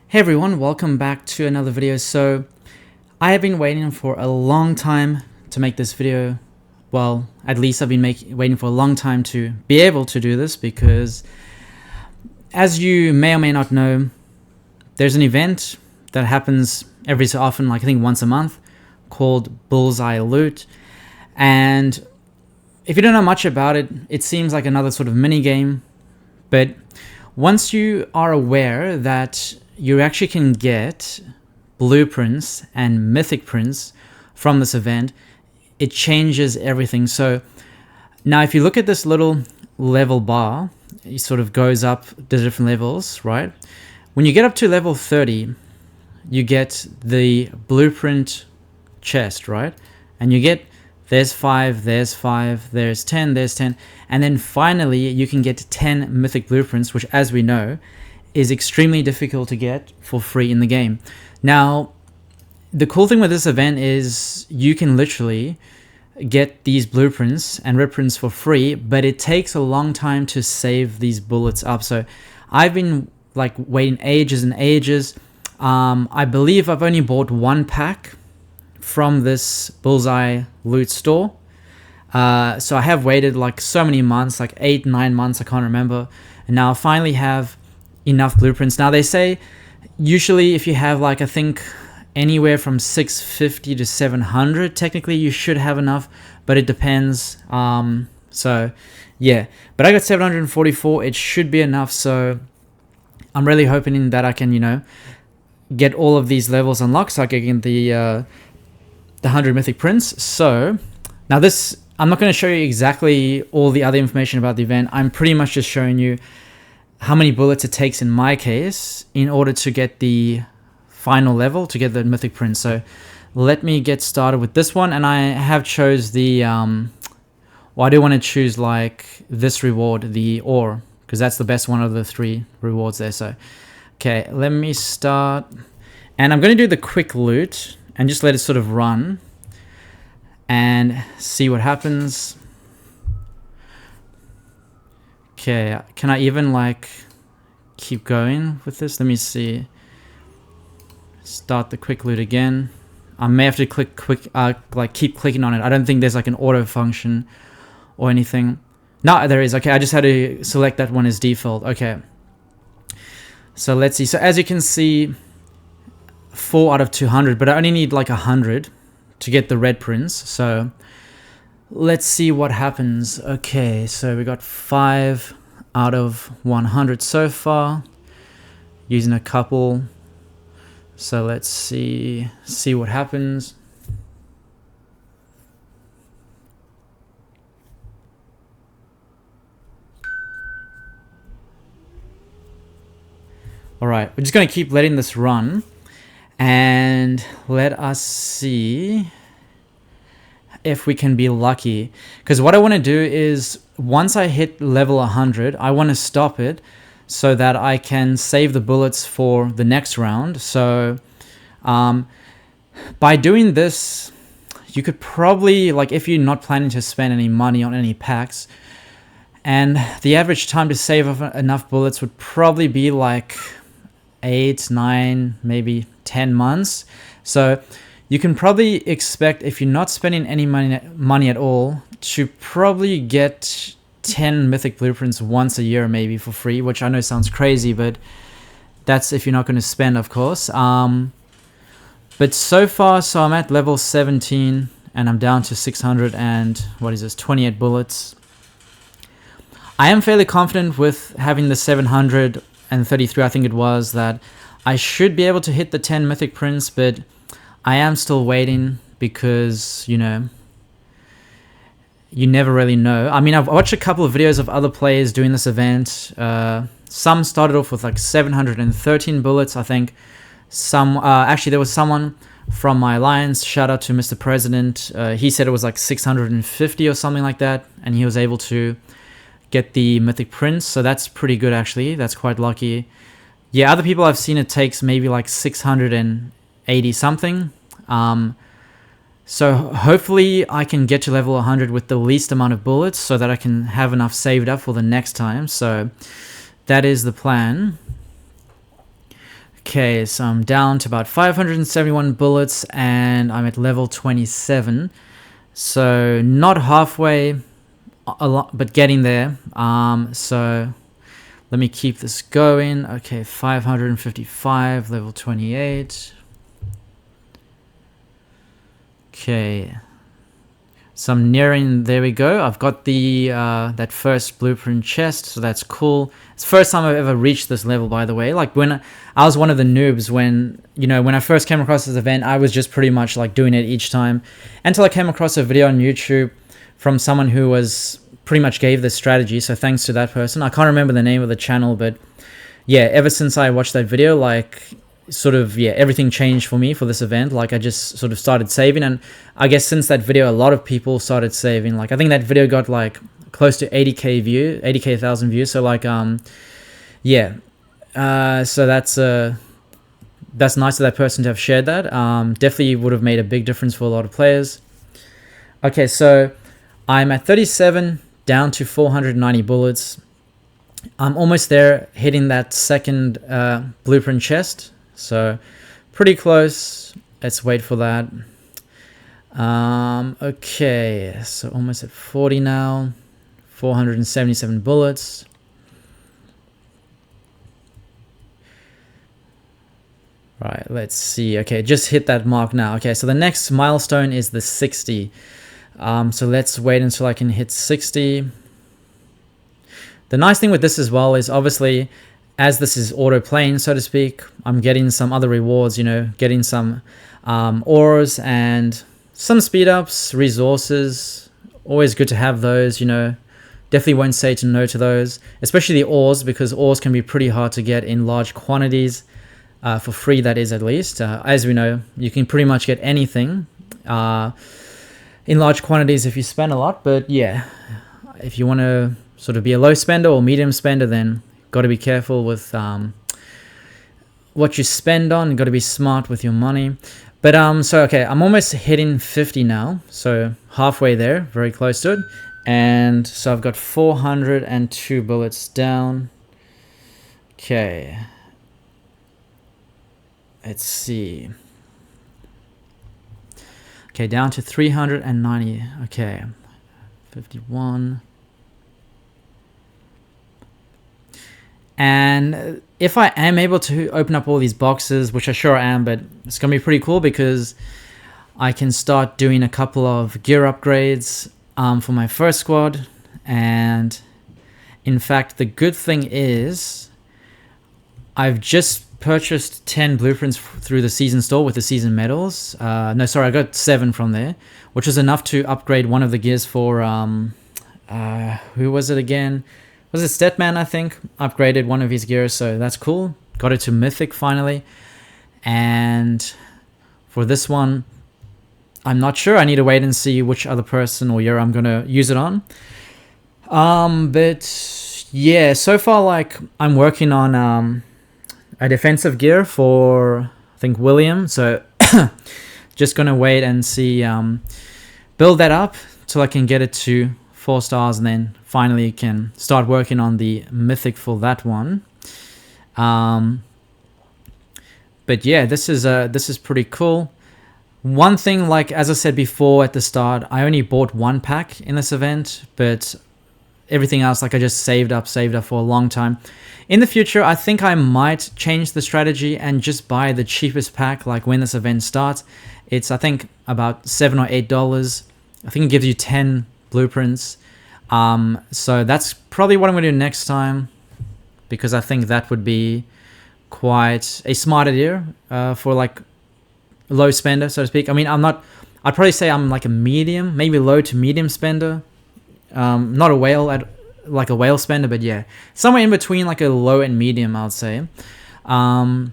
Hey everyone, welcome back to another video. So I have been waiting for a long time to make this video. Well, at least I've been waiting for a long time to be able to do this because, as you may or may not know, there's an event that happens every so often, like I think once a month, called Bullseye Loot. And if you don't know much about it, it seems like another sort of mini game. But once you are aware that you actually can get blueprints and mythic prints from this event, it changes everything. So now if you look at this little level bar, it sort of goes up the different levels, right? When you get up to level 30, you get the blueprint chest, right? And you get there's 5, there's 5, there's 10, there's 10, and then finally you can get 10 mythic blueprints, which, as we know, is extremely difficult to get for free in the game. Now, the cool thing with this event is you can literally get these blueprints and reprints for free, but it takes a long time to save these bullets up. So I've been like waiting ages and ages. I believe I've only bought one pack from this Bullseye Loot store. So I have waited like so many months, like 8-9 months, I can't remember. And now I finally have enough blueprints. Now they say usually if you have like I think anywhere from 650 to 700, technically you should have enough, but it depends. So yeah, but I got 744. It should be enough. So I'm really hoping that I can, you know, get all of these levels unlocked so I can get the 100 mythic prints. So now this, I'm not going to show you exactly all the other information about the event. I'm pretty much just showing you how many bullets it takes in my case in order to get the final level, to get the mythic print. So let me get started with this one. And I have chose the well, I do want to choose like this reward, the ore, because that's the best one of the 3 rewards there. So okay, let me start, and I'm going to do the quick loot and just let it sort of run and see what happens. Okay, can I even like keep going with this? Let me see. Start the quick loot again. I may have to keep clicking on it. I don't think there's like an auto function or anything. No, there is. Okay, I just had to select that one as default. Okay. So let's see. So as you can see, 4 out of 200, but I only need like 100 to get the red prints. So let's see what happens. Okay, so we got 5 out of 100 so far, using a couple. So let's see what happens. All right, we're just going to keep letting this run, and let us see if we can be lucky. Because what I want to do is, once I hit level 100, I want to stop it so that I can save the bullets for the next round. So by doing this, you could probably, like, if you're not planning to spend any money on any packs, and the average time to save enough bullets would probably be like 8, 9, maybe 10 months. So you can probably expect, if you're not spending any money at all, to probably get 10 mythic blueprints once a year, maybe for free, which I know sounds crazy, but that's if you're not going to spend, of course. But so far, so I'm at level 17 and I'm down to 600 and what is this, 28 bullets. I am fairly confident with having the 733, I think it was, that I should be able to hit the 10 mythic prints, but I am still waiting because, you know, you never really know. I mean, I've watched a couple of videos of other players doing this event. Some started off with like 713 bullets, I think. Some, actually, there was someone from my alliance, shout out to Mr. President. He said it was like 650 or something like that, and he was able to get the mythic prints, so that's pretty good actually. That's quite lucky. Yeah, other people I've seen, it takes maybe like 680 something. So hopefully I can get to level 100 with the least amount of bullets so that I can have enough saved up for the next time. So that is the plan. Okay, so I'm down to about 571 bullets and I'm at level 27. So not halfway, a lot, but getting there. So let me keep this going. Okay, 555, level 28. Okay. So I'm nearing, there we go. I've got the that first blueprint chest, so that's cool. It's the first time I've ever reached this level, by the way. Like when I was one of the noobs when, you know, when I first came across this event, I was just pretty much like doing it each time until I came across a video on YouTube from someone who was pretty much gave this strategy. So thanks to that person. I can't remember the name of the channel, but yeah, ever since I watched that video, like sort of, yeah, everything changed for me for this event. Like I just sort of started saving, and I guess since that video a lot of people started saving. Like I think that video got like close to 80,000 views. So like yeah, so that's nice of that person to have shared that. Definitely would have made a big difference for a lot of players. Okay, so I'm at 37, down to 490 bullets. I'm almost there, hitting that second blueprint chest. So pretty close. Let's wait for that. Okay, so almost at 40 now. 477 bullets. Right, let's see. Okay, just hit that mark now. Okay, so the next milestone is the 60. So let's wait until I can hit 60. The nice thing with this as well is obviously, as this is auto playing, so to speak, I'm getting some other rewards, you know, getting some ores and some speed ups, resources. Always good to have those, you know. Definitely won't say no to those, especially the ores, because ores can be pretty hard to get in large quantities, for free, that is, at least. As we know, you can pretty much get anything in large quantities if you spend a lot. But yeah, if you want to sort of be a low spender or medium spender, then got to be careful with what you spend on. Got to be smart with your money. But so okay, I'm almost hitting 50 now, so halfway there, very close to it. And so I've got 402 bullets down. Okay, let's see. Okay, down to 390. Okay, 51. And if I am able to open up all these boxes, which I sure am, but it's going to be pretty cool because I can start doing a couple of gear upgrades for my first squad. And in fact, the good thing is I've just purchased 10 blueprints through the season store with the season medals. No, sorry, I got 7 from there, which was enough to upgrade one of the gears for, who was it again? Was it Stetman, I think? Upgraded one of his gears, so that's cool. Got it to Mythic finally. And for this one, I'm not sure. I need to wait and see which other person or year I'm going to use it on. But yeah, so far, like, I'm working on a defensive gear for, I think, William. So just going to wait and see, build that up till I can get it to 4 stars, and then finally can start working on the mythic for that one. But yeah, this is pretty cool. One thing, like as I said before at the start, I only bought 1 pack in this event, but everything else, like, I just saved up for a long time. In the future, I think I might change the strategy and just buy the cheapest pack, like when this event starts. It's, I think, about $7 or $8. I think it gives you 10 blueprints. So that's probably what I'm gonna do next time, because I think that would be quite a smart idea for like low spender, so to speak. I mean, I'd probably say I'm like a medium, maybe low to medium spender. Not a whale spender, but yeah, somewhere in between, like a low and medium, I would say. But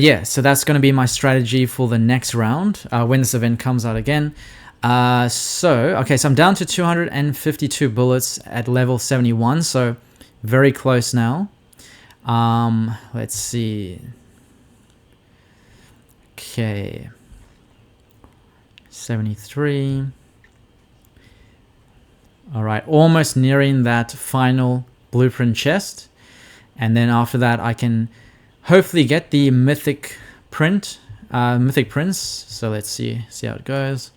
yeah, so that's going to be my strategy for the next round when this event comes out again. Okay, so I'm down to 252 bullets at level 71, so very close now. Let's see. Okay, 73. All right, almost nearing that final blueprint chest, and then after that I can hopefully get the mythic prints. So let's see how it goes.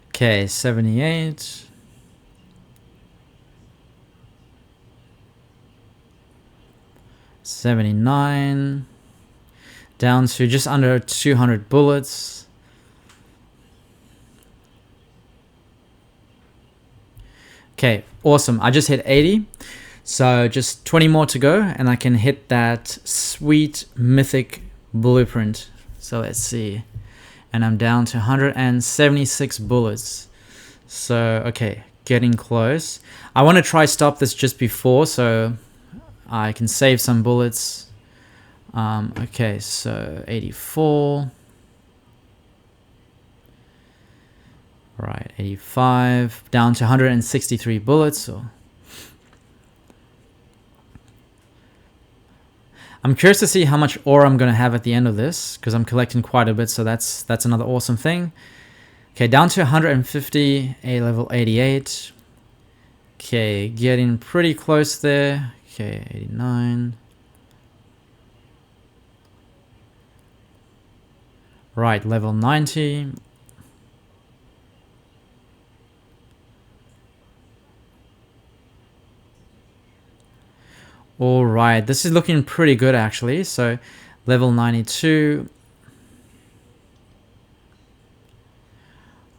Okay, 78. $79. Down to just under 200 bullets. Okay, awesome. I just hit 80. So just 20 more to go and I can hit that sweet mythic blueprint. So let's see. And I'm down to 176 bullets. So, okay, getting close. I want to try stop this just before so I can save some bullets. Okay, so 84. Right, 85. Down to 163 bullets. So I'm curious to see how much ore I'm going to have at the end of this, because I'm collecting quite a bit, so that's another awesome thing. Okay, down to 150, A level 88. Okay, getting pretty close there. Okay, 89. Right, level 90. All right, this is looking pretty good actually. So level 92.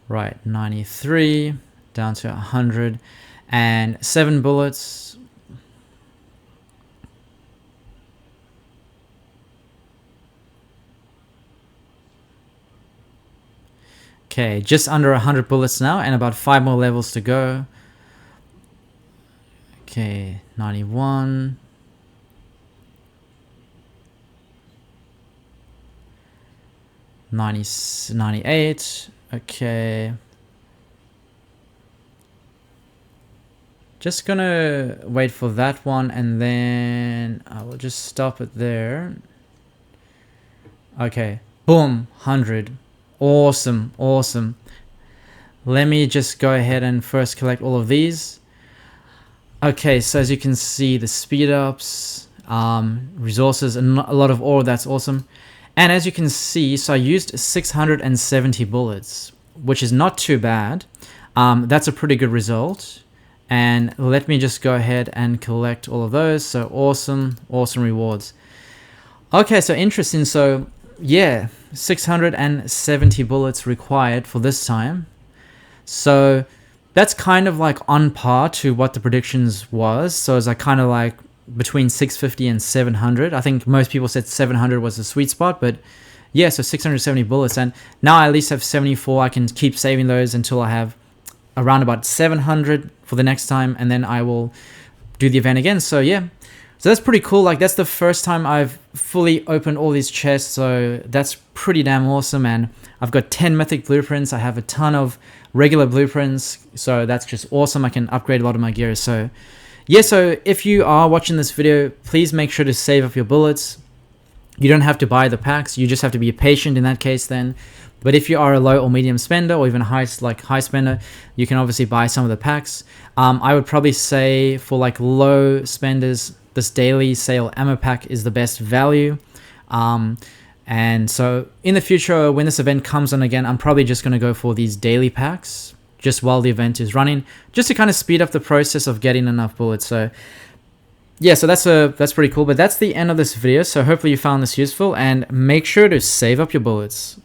Right, 93, down to 107 bullets. Okay, just under 100 bullets now and about 5 more levels to go. Okay, 91. $98. Okay. Just gonna wait for that one and then I will just stop it there. Okay. Boom. 100. Awesome. Awesome. Let me just go ahead and first collect all of these. Okay, so as you can see, the speed ups, resources, and a lot of ore. That's awesome. And as you can see, so I used 670 bullets, which is not too bad. That's a pretty good result. And let me just go ahead and collect all of those. So awesome, awesome rewards. Okay, so interesting. So yeah, 670 bullets required for this time. So that's kind of like on par to what the predictions was. So it's like kind of like between 650 and 700. I think most people said 700 was the sweet spot, but yeah, so 670 bullets. And now I at least have 74. I can keep saving those until I have around about 700 for the next time, and then I will do the event again. So yeah, so that's pretty cool. Like that's the first time I've fully opened all these chests, so that's pretty damn awesome. And I've got 10 mythic blueprints. I have a ton of regular blueprints, so that's just awesome. I can upgrade a lot of my gear. So yeah, so if you are watching this video, please make sure to save up your bullets. You don't have to buy the packs. You just have to be patient in that case then. But if you are a low or medium spender, or even a high spender, you can obviously buy some of the packs. I would probably say for like low spenders, this daily sale ammo pack is the best value. And so in the future, when this event comes on again, I'm probably just going to go for these daily packs just while the event is running, just to kind of speed up the process of getting enough bullets. So yeah, so that's pretty cool. But that's the end of this video. So hopefully you found this useful, and make sure to save up your bullets.